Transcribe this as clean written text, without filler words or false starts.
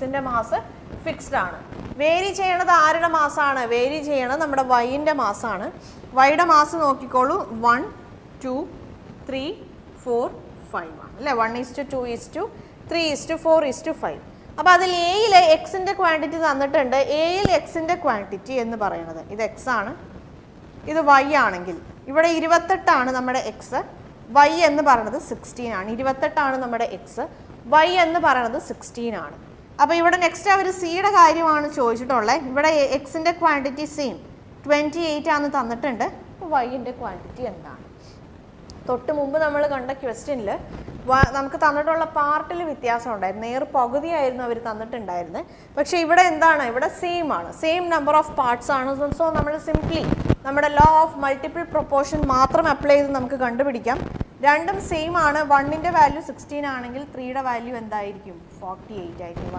എക്സിൻ്റെ mass fixed ആണ്. Vary ചെയ്യണത് ആരുടെ മാസമാണ്? വേരി ചെയ്യണത് നമ്മുടെ വൈൻ്റെ മാസമാണ്. വൈയുടെ മാസ് നോക്കിക്കോളൂ, 1 2 3 4 5 ആണ് അല്ലേ. 1:2:3:4:5. അപ്പോൾ അതിൽ എയിൽ എക്സിൻ്റെ ക്വാണ്ടിറ്റി തന്നിട്ടുണ്ട്. എയിൽ എക്സിൻ്റെ ക്വാണ്ടിറ്റി എന്ന് പറയുന്നത് ഇത് എക്സ് ആണ്, ഇത് വൈ ആണെങ്കിൽ ഇവിടെ 28 നമ്മുടെ എക്സ്, വൈ എന്ന് പറയുന്നത് 16 ആണ്. 28 നമ്മുടെ എക്സ്, വൈ എന്ന് പറയുന്നത് 16 ആണ്. അപ്പോൾ ഇവിടെ നെക്സ്റ്റ് അവർ സിയുടെ കാര്യമാണ് ചോദിച്ചിട്ടുള്ളത്. ഇവിടെ എക്സിൻ്റെ ക്വാണ്ടിറ്റി സെയിം 28 ആണ് തന്നിട്ടുണ്ട്. വൈൻ്റെ ക്വാണ്ടിറ്റി എന്താണ്? തൊട്ട് മുമ്പ് നമ്മൾ കണ്ട ക്വസ്റ്റ്യനിൽ നമുക്ക് തന്നിട്ടുള്ള പാർട്ടിൽ വ്യത്യാസം ഉണ്ടായിരുന്നു. നേർ പകുതിയായിരുന്നു അവർ തന്നിട്ടുണ്ടായിരുന്നത്. പക്ഷേ ഇവിടെ എന്താണ്? ഇവിടെ സെയിം ആണ്, സെയിം നമ്പർ ഓഫ് പാർട്സ് ആണ്. സോ നമ്മൾ സിംപ്ലി നമ്മുടെ ലോ ഓഫ് മൾട്ടിപ്പിൾ പ്രൊപ്പോർഷൻ മാത്രം അപ്ലൈ ചെയ്ത് നമുക്ക് കണ്ടുപിടിക്കാം. രണ്ടും സെയിം ആണ്. 1ൻ്റെ വാല്യൂ 16 ആണെങ്കിൽ 3യുടെ വാല്യൂ എന്തായിരിക്കും? 48 ആയിരിക്കും.